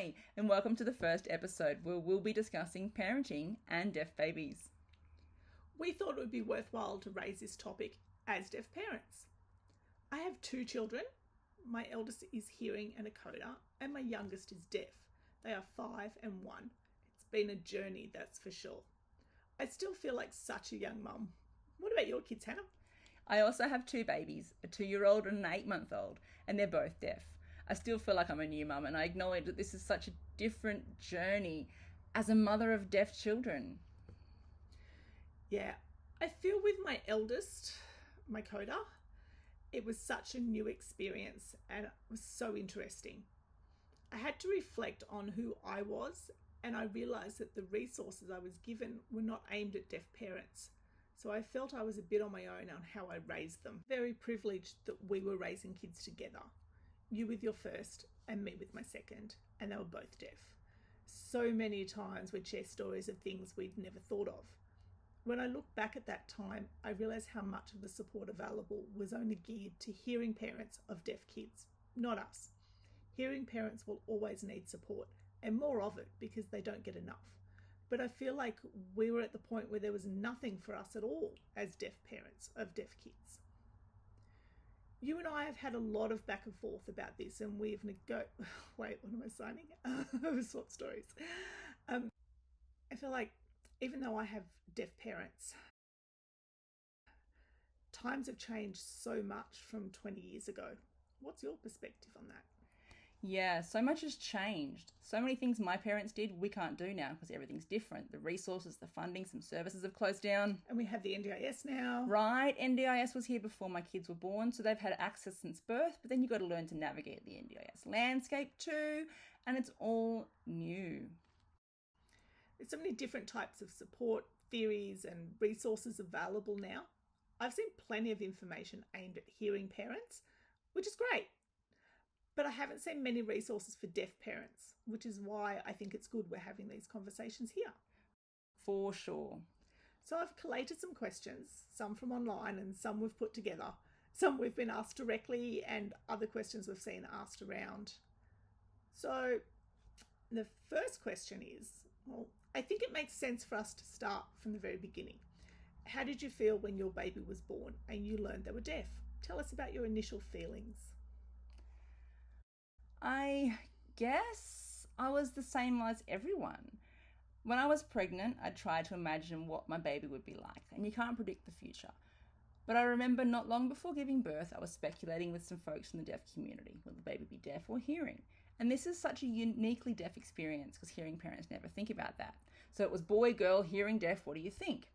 Hi, and welcome to the first episode where we'll be discussing parenting and deaf babies. We thought it would be worthwhile to raise this topic as deaf parents. I have 2 children. My eldest is hearing and a coda, and my youngest is deaf. They are 5 and 1. It's been a journey, that's for sure. I still feel like such a young mum. What about your kids, Hannah? I also have 2 babies, a 2-year-old and an 8-month-old, and they're both deaf. I still feel like I'm a new mum, and I acknowledge that this is such a different journey as a mother of deaf children. Yeah, I feel with my eldest, my coda, it was such a new experience and it was so interesting. I had to reflect on who I was, and I realised that the resources I was given were not aimed at deaf parents. So I felt I was a bit on my own on how I raised them. Very privileged that we were raising kids together. You with your first and me with my second, and they were both deaf. So many times we'd share stories of things we'd never thought of. When I look back at that time, I realise how much of the support available was only geared to hearing parents of deaf kids, not us. Hearing parents will always need support, and more of it because they don't get enough. But I feel like we were at the point where there was nothing for us at all as deaf parents of deaf kids. You and I have had a lot of back and forth about this, and we've Wait, what am I signing? Swap stories. I feel like even though I have deaf parents, times have changed so much from 20 years ago. What's your perspective on that? Yeah, so much has changed. So many things my parents did we can't do now because everything's different. The resources, the funding, some services have closed down. And we have the NDIS now. Right, NDIS was here before my kids were born, so they've had access since birth, but then you've got to learn to navigate the NDIS landscape too, and it's all new. There's so many different types of support, theories and resources available now. I've seen plenty of information aimed at hearing parents, which is great. But I haven't seen many resources for deaf parents, which is why I think it's good we're having these conversations here. For sure. So I've collated some questions, some from online and some we've put together. Some we've been asked directly and other questions we've seen asked around. So the first question is, well, I think it makes sense for us to start from the very beginning. How did you feel when your baby was born and you learned they were deaf? Tell us about your initial feelings. I guess I was the same as everyone. When I was pregnant, I tried to imagine what my baby would be like, and you can't predict the future. But I remember not long before giving birth, I was speculating with some folks in the deaf community. Will the baby be deaf or hearing? And this is such a uniquely deaf experience because hearing parents never think about that. So it was boy, girl, hearing, deaf, what do you think?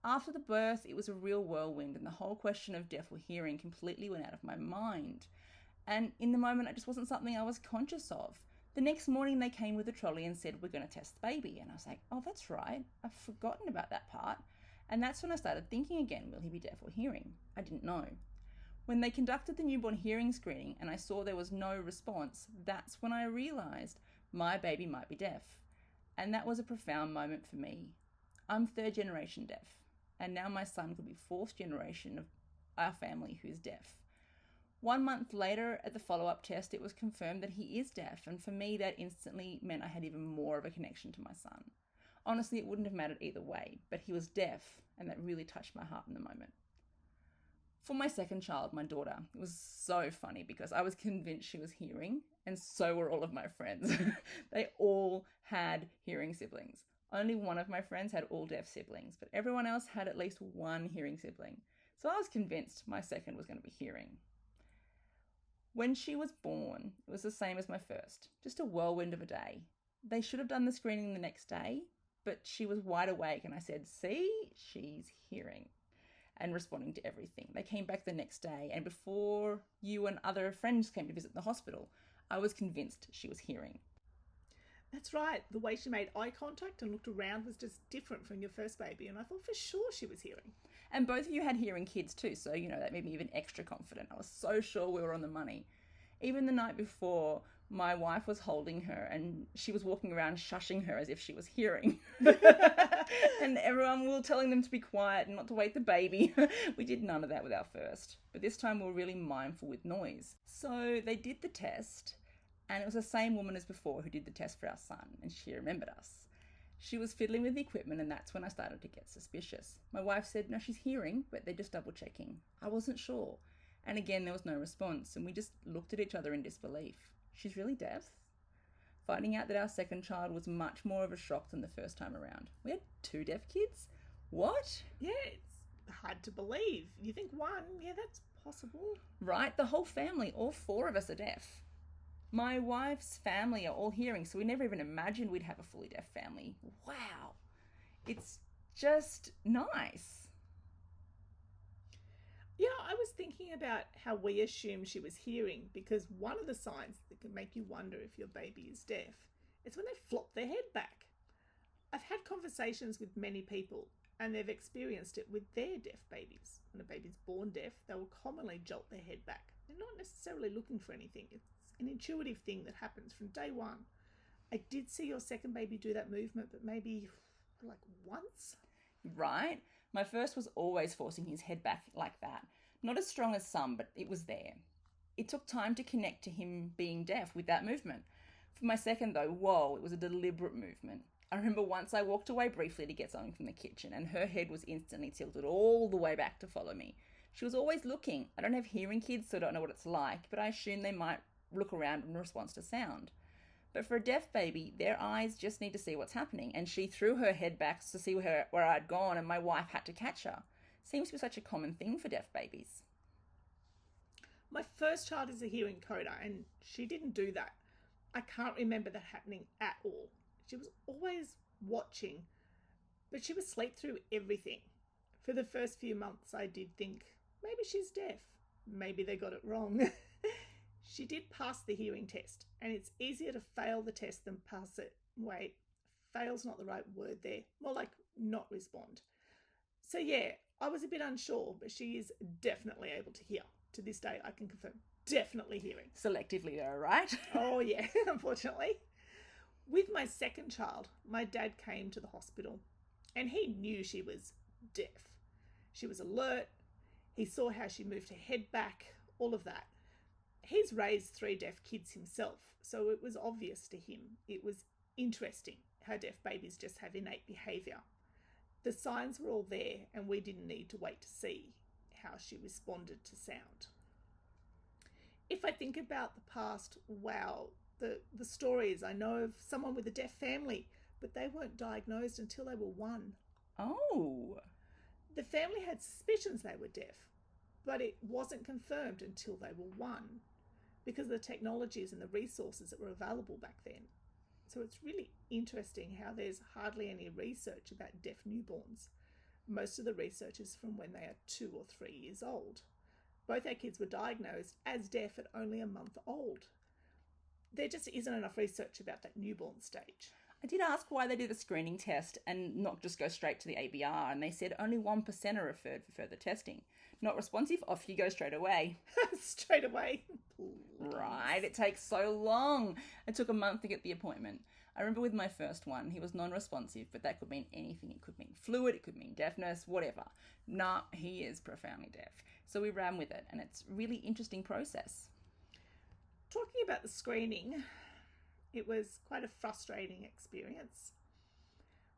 After the birth, it was a real whirlwind, and the whole question of deaf or hearing completely went out of my mind. And in the moment, it just wasn't something I was conscious of. The next morning, they came with a trolley and said, we're going to test the baby. And I was like, oh, that's right. I've forgotten about that part. And that's when I started thinking again, will he be deaf or hearing? I didn't know. When they conducted the newborn hearing screening and I saw there was no response, that's when I realised my baby might be deaf. And that was a profound moment for me. I'm 3rd generation deaf. And now my son could be 4th generation of our family who's deaf. 1 month later, at the follow-up test, it was confirmed that he is deaf, and for me that instantly meant I had even more of a connection to my son. Honestly, it wouldn't have mattered either way, but he was deaf, and that really touched my heart in the moment. For my second child, my daughter, it was so funny because I was convinced she was hearing, and so were all of my friends. They all had hearing siblings. Only one of my friends had all deaf siblings, but everyone else had at least one hearing sibling. So I was convinced my second was going to be hearing. When she was born, it was the same as my first, just a whirlwind of a day. They should have done the screening the next day, but she was wide awake and I said, see, she's hearing and responding to everything. They came back the next day, and before you and other friends came to visit the hospital, I was convinced she was hearing. That's right. The way she made eye contact and looked around was just different from your first baby, and I thought for sure she was hearing. And both of you had hearing kids too, so, that made me even extra confident. I was so sure we were on the money. Even the night before, my wife was holding her and she was walking around shushing her as if she was hearing. And everyone, we were telling them to be quiet and not to wake the baby. We did none of that with our first. But this time we were really mindful with noise. So they did the test And it was the same woman as before who did the test for our son, and she remembered us. She was fiddling with the equipment, and that's when I started to get suspicious. My wife said, no, she's hearing, but they're just double checking. I wasn't sure. And again, there was no response, and we just looked at each other in disbelief. She's really deaf? Finding out that our second child was much more of a shock than the first time around. We had 2 deaf kids? What? Yeah, it's hard to believe. You think 1, yeah, that's possible. Right, the whole family, all 4 of us are deaf. My wife's family are all hearing, so we never even imagined we'd have a fully deaf family. Wow. It's just nice. Yeah, I was thinking about how we assume she was hearing, because one of the signs that can make you wonder if your baby is deaf is when they flop their head back. I've had conversations with many people, and they've experienced it with their deaf babies. When a baby's born deaf, they will commonly jolt their head back. They're not necessarily looking for anything. It's an intuitive thing that happens from day one. I did see your second baby do that movement, but maybe like once. Right? My first was always forcing his head back like that. Not as strong as some, but it was there. It took time to connect to him being deaf with that movement. For my second though, whoa, it was a deliberate movement. I remember once I walked away briefly to get something from the kitchen, and her head was instantly tilted all the way back to follow me. She was always looking. I don't have hearing kids, so I don't know what it's like, but I assume they might look around in response to sound. But for a deaf baby, their eyes just need to see what's happening, and she threw her head back to see where I'd gone, and my wife had to catch her. Seems to be such a common thing for deaf babies. My first child is a hearing coder, and she didn't do that. I can't remember that happening at all. She was always watching, but she would sleep through everything. For the first few months, I did think, maybe she's deaf. Maybe they got it wrong. She did pass the hearing test, and it's easier to fail the test than pass it. Wait, fail's not the right word there. More like not respond. So yeah, I was a bit unsure, but she is definitely able to hear. To this day, I can confirm, definitely hearing. Selectively though, right? Oh yeah, unfortunately. With my second child, my dad came to the hospital, and he knew she was deaf. She was alert. He saw how she moved her head back, all of that. He's raised 3 deaf kids himself, so it was obvious to him. It was interesting how deaf babies just have innate behaviour. The signs were all there, and we didn't need to wait to see how she responded to sound. If I think about the past, wow, the stories, I know of someone with a deaf family, but they weren't diagnosed until they were 1. Oh. The family had suspicions they were deaf, but it wasn't confirmed until they were 1, because of the technologies and the resources that were available back then. So it's really interesting how there's hardly any research about deaf newborns. Most of the research is from when they are 2 or 3 years old. Both our kids were diagnosed as deaf at only a month old. There just isn't enough research about that newborn stage. I did ask why they did a screening test and not just go straight to the ABR, and they said only 1% are referred for further testing. Not responsive, off you go straight away. Straight away. Right, it takes so long. It took a month to get the appointment. I remember with my first one, he was non-responsive, but that could mean anything. It could mean fluid, it could mean deafness, whatever. Nah, he is profoundly deaf. So we ran with it, and it's a really interesting process. Talking about the screening, it was quite a frustrating experience.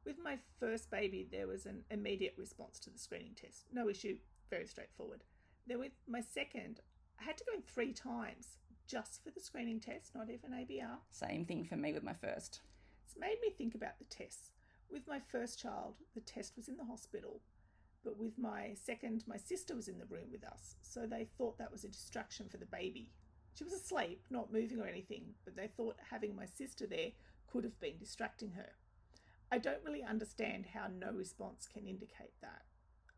With my first baby, there was an immediate response to the screening test. No issue, very straightforward. Then with my second, I had to go in 3 times just for the screening test, not even ABR. Same thing for me with my first. It's made me think about the tests. With my first child, the test was in the hospital, but with my second, my sister was in the room with us, so they thought that was a distraction for the baby. She was asleep, not moving or anything, but they thought having my sister there could have been distracting her. I don't really understand how no response can indicate that.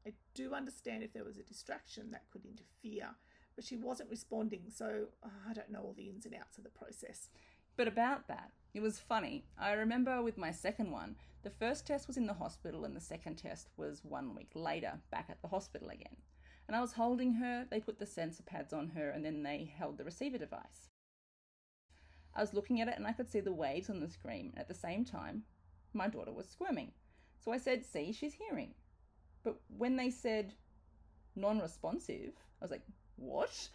I do understand if there was a distraction that could interfere, but she wasn't responding, so I don't know all the ins and outs of the process. But about that, it was funny. I remember with my second one, the first test was in the hospital and the second test was 1 week later, back at the hospital again. And I was holding her, they put the sensor pads on her, and then they held the receiver device. I was looking at it and I could see the waves on the screen. At the same time, my daughter was squirming. So I said, see, she's hearing. But when they said non-responsive, I was like, what?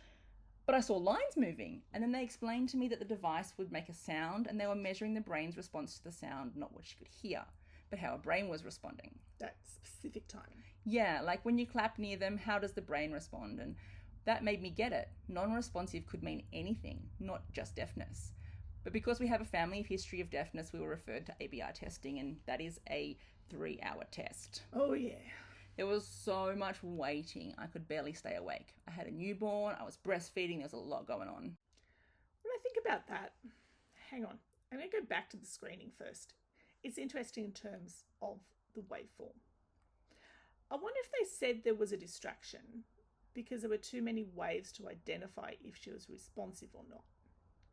But I saw lines moving, and then they explained to me that the device would make a sound, and they were measuring the brain's response to the sound, not what she could hear, but how her brain was responding. That specific timing. Yeah, like when you clap near them, how does the brain respond? And that made me get it. Non-responsive could mean anything, not just deafness. But because we have a family history of deafness, we were referred to ABR testing, and that is a 3-hour test. Oh, yeah. There was so much waiting, I could barely stay awake. I had a newborn, I was breastfeeding, there was a lot going on. When I think about that, hang on, I'm going to go back to the screening first. It's interesting in terms of the waveform. I wonder if they said there was a distraction because there were too many waves to identify if she was responsive or not.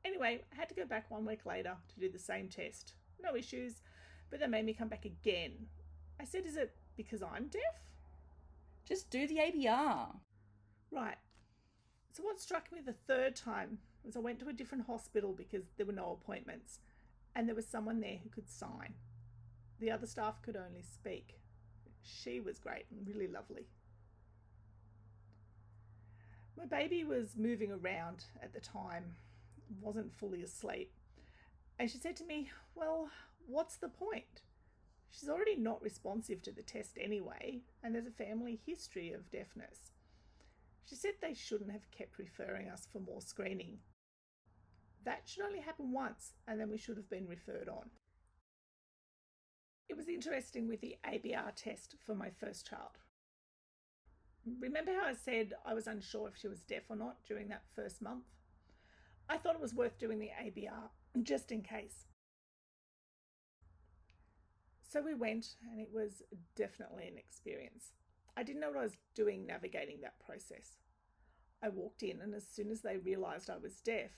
Anyway, I had to go back 1 week later to do the same test. No issues, but they made me come back again. I said, is it because I'm deaf? Just do the ABR. Right. So what struck me the third time was I went to a different hospital because there were no appointments, and there was someone there who could sign. The other staff could only speak. She was great and really lovely. My baby was moving around at the time, wasn't fully asleep, and she said to me, well, what's the point? She's already not responsive to the test anyway, and there's a family history of deafness. She said they shouldn't have kept referring us for more screening. That should only happen once, and then we should have been referred on. It was interesting with the ABR test for my first child. Remember how I said I was unsure if she was deaf or not during that first month? I thought it was worth doing the ABR just in case. So we went, and it was definitely an experience. I didn't know what I was doing navigating that process. I walked in, and as soon as they realised I was deaf,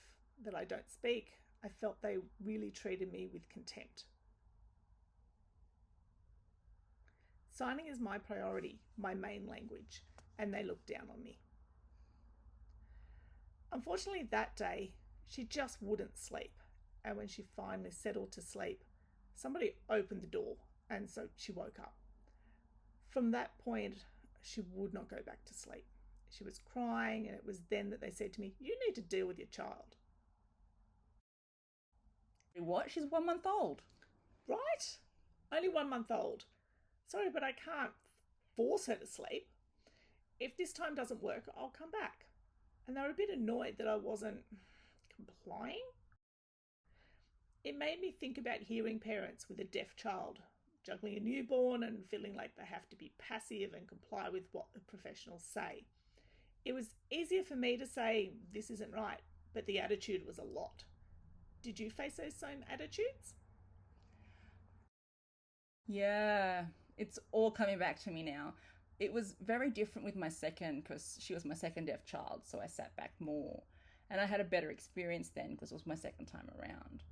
that I don't speak, I felt they really treated me with contempt. Signing is my priority, my main language, and they looked down on me. Unfortunately, that day, she just wouldn't sleep, and when she finally settled to sleep, somebody opened the door, and so she woke up. From that point, she would not go back to sleep. She was crying, and it was then that they said to me, you need to deal with your child. What? She's 1 month old. Right? Only 1 month old. Sorry, but I can't force her to sleep. If this time doesn't work, I'll come back. And they were a bit annoyed that I wasn't complying. It made me think about hearing parents with a deaf child, juggling a newborn and feeling like they have to be passive and comply with what the professionals say. It was easier for me to say, this isn't right, but the attitude was a lot. Did you face those same attitudes? Yeah, it's all coming back to me now. It was very different with my second because she was my second deaf child, so I sat back more. And I had a better experience then because it was my second time around.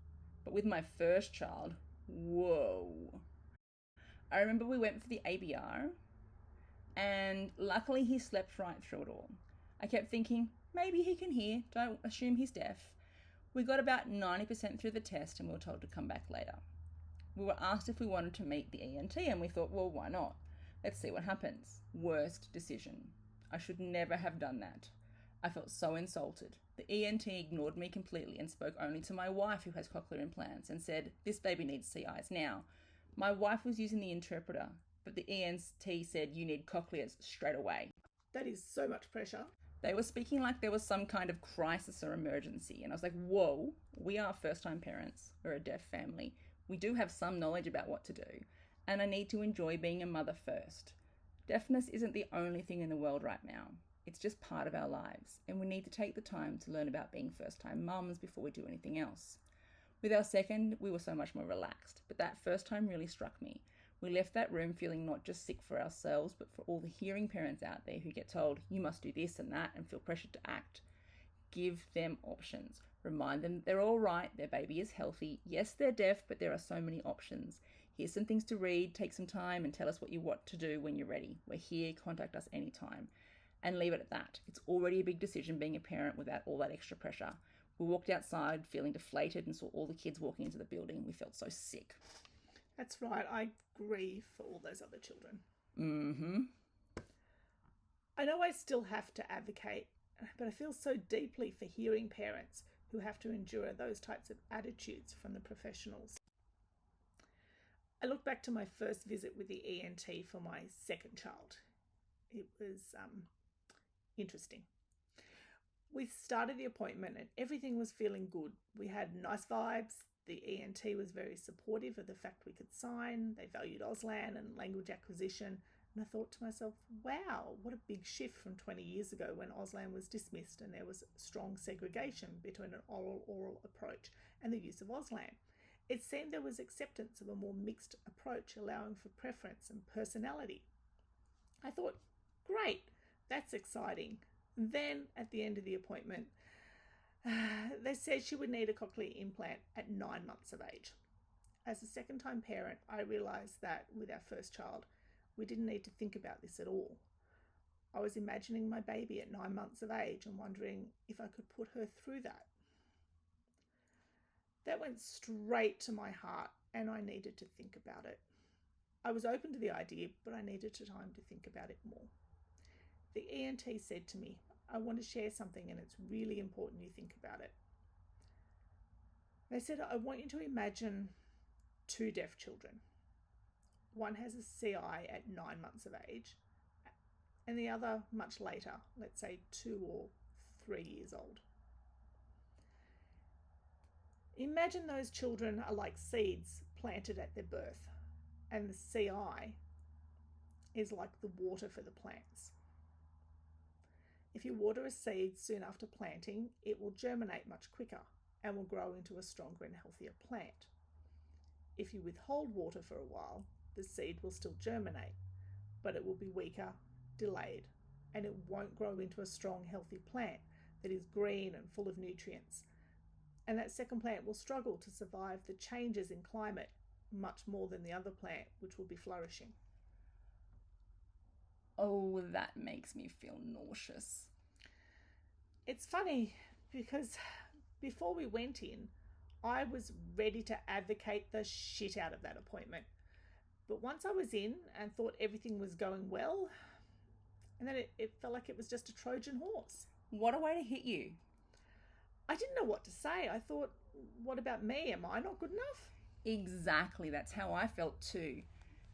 But with my first child, whoa. I remember we went for the ABR, and luckily he slept right through it all. I kept thinking, maybe he can hear, don't assume he's deaf. We got about 90% through the test and we were told to come back later. We were asked if we wanted to meet the ENT, and we thought, well, why not? Let's see what happens. Worst decision. I should never have done that. I felt so insulted. The ENT ignored me completely and spoke only to my wife, who has cochlear implants, and said, this baby needs CIs now. My wife was using the interpreter, but the ENT said, you need cochlears straight away. That is so much pressure. They were speaking like there was some kind of crisis or emergency, and I was like, whoa, we are first-time parents. We're a deaf family. We do have some knowledge about what to do, and I need to enjoy being a mother first. Deafness isn't the only thing in the world right now. It's just part of our lives, and we need to take the time to learn about being first-time mums before we do anything else. With our second, we were so much more relaxed, but that first time really struck me. We left that room feeling not just sick for ourselves, but for all the hearing parents out there who get told, you must do this and that, and feel pressured to act. Give them options. Remind them they're all right, their baby is healthy. Yes, they're deaf, but there are so many options. Here's some things to read, take some time, and tell us what you want to do when you're ready. We're here, contact us anytime. And leave it at that. It's already a big decision being a parent without all that extra pressure. We walked outside feeling deflated and saw all the kids walking into the building. We felt so sick. That's right. I grieve for all those other children. Mm-hmm. I know I still have to advocate But I feel so deeply for hearing parents who have to endure those types of attitudes from the professionals. I look back to my first visit with the ENT for my second child. It was interesting. We started the appointment and everything was feeling good. We had nice vibes. The ENT was very supportive of the fact we could sign. They valued Auslan and language acquisition. And I thought to myself, wow, what a big shift from 20 years ago when Auslan was dismissed and there was strong segregation between an oral approach and the use of Auslan. It seemed there was acceptance of a more mixed approach, allowing for preference and personality. I thought, great, that's exciting. Then at the end of the appointment, they said she would need a cochlear implant at 9 months of age. As a second-time parent, I realised that with our first child, we didn't need to think about this at all. I was imagining my baby at 9 months of age and wondering if I could put her through that. That went straight to my heart and I needed to think about it. I was open to the idea, but I needed time to think about it more. The ENT said to me, I want to share something and it's really important you think about it. They said, I want you to imagine 2 deaf children. One has a CI at 9 months of age and the other much later, let's say 2 or 3 years old. Imagine those children are like seeds planted at their birth and the CI is like the water for the plants. If you water a seed soon after planting, it will germinate much quicker and will grow into a stronger and healthier plant. If you withhold water for a while, the seed will still germinate, but it will be weaker, delayed, and it won't grow into a strong, healthy plant that is green and full of nutrients. And that second plant will struggle to survive the changes in climate much more than the other plant, which will be flourishing. Oh, that makes me feel nauseous. It's funny because before we went in, I was ready to advocate the shit out of that appointment. But once I was in and thought everything was going well, and then it felt like it was just a Trojan horse. What a way to hit you. I didn't know what to say. I thought, what about me? Am I not good enough? Exactly, that's how I felt too.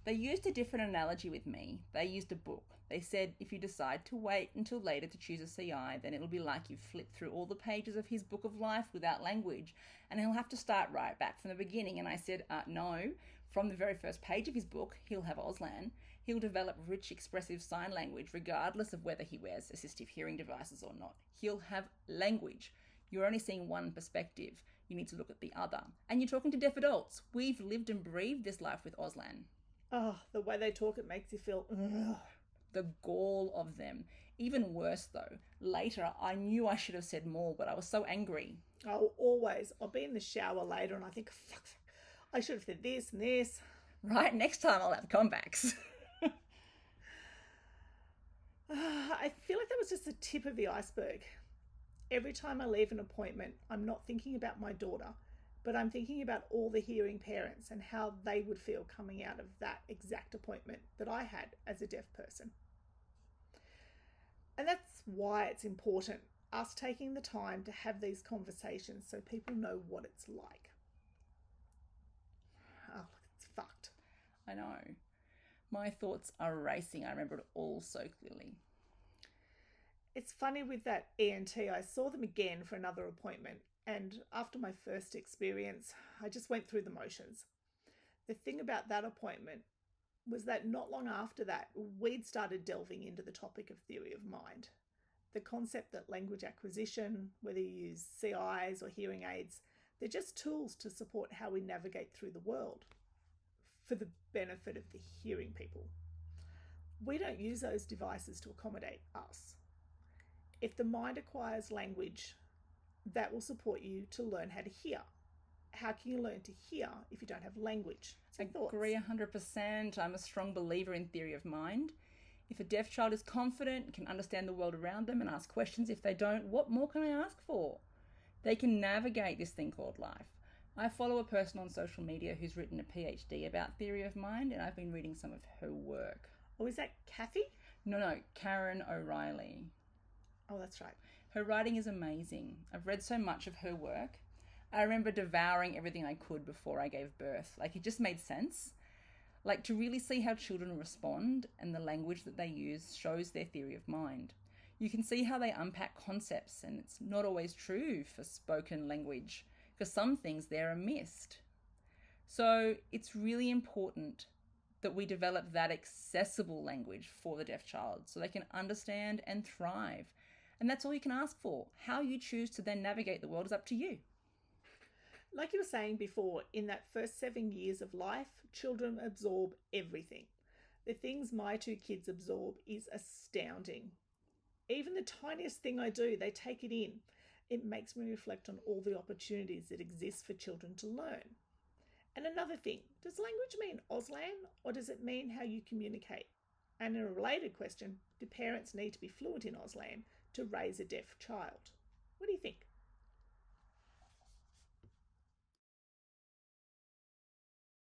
They used a different analogy with me. They used a book. They said if you decide to wait until later to choose a CI, then it'll be like you've flipped through all the pages of his book of life without language, and he'll have to start right back from the beginning. And I said, no. From the very first page of his book, he'll have Auslan. He'll develop rich, expressive sign language, regardless of whether he wears assistive hearing devices or not. He'll have language. You're only seeing one perspective. You need to look at the other. And you're talking to deaf adults. We've lived and breathed this life with Auslan. Oh, the way they talk, it makes you feel... Ugh. The gall of them. Even worse though, later I knew I should have said more, but I was so angry. Oh, always. I'll be in the shower later and I think, fuck, I should have said this and this. Right, next time I'll have comebacks. I feel like that was just the tip of the iceberg. Every time I leave an appointment, I'm not thinking about my daughter, but I'm thinking about all the hearing parents and how they would feel coming out of that exact appointment that I had as a deaf person. And that's why it's important, us taking the time to have these conversations so people know what it's like. Oh, it's fucked. I know. My thoughts are racing. I remember it all so clearly. It's funny with that ENT, I saw them again for another appointment. And after my first experience, I just went through the motions. The thing about that appointment was that not long after that, we'd started delving into the topic of theory of mind. The concept that language acquisition, whether you use CIs or hearing aids, they're just tools to support how we navigate through the world for the benefit of the hearing people. We don't use those devices to accommodate us. If the mind acquires language, that will support you to learn how to hear. How can you learn to hear if you don't have language? I agree 100%. I'm a strong believer in theory of mind. If a deaf child is confident, can understand the world around them and ask questions, if they don't, what more can I ask for? They can navigate this thing called life. I follow a person on social media who's written a PhD about theory of mind, and I've been reading some of her work. Oh, is that Kathy? No, Karen O'Reilly. Oh, that's right. Her writing is amazing. I've read so much of her work. I remember devouring everything I could before I gave birth. Like, it just made sense. Like, to really see how children respond and the language that they use shows their theory of mind. You can see how they unpack concepts, and it's not always true for spoken language, because some things there are missed. So it's really important that we develop that accessible language for the deaf child so they can understand and thrive. And that's all you can ask for. How you choose to then navigate the world is up to you. Like you were saying before, in that first 7 years of life, children absorb everything. The things my two kids absorb is astounding. Even the tiniest thing I do, they take it in. It makes me reflect on all the opportunities that exist for children to learn. And another thing, does language mean Auslan, or does it mean how you communicate? And a related question, do parents need to be fluent in Auslan to raise a deaf child? What do you think?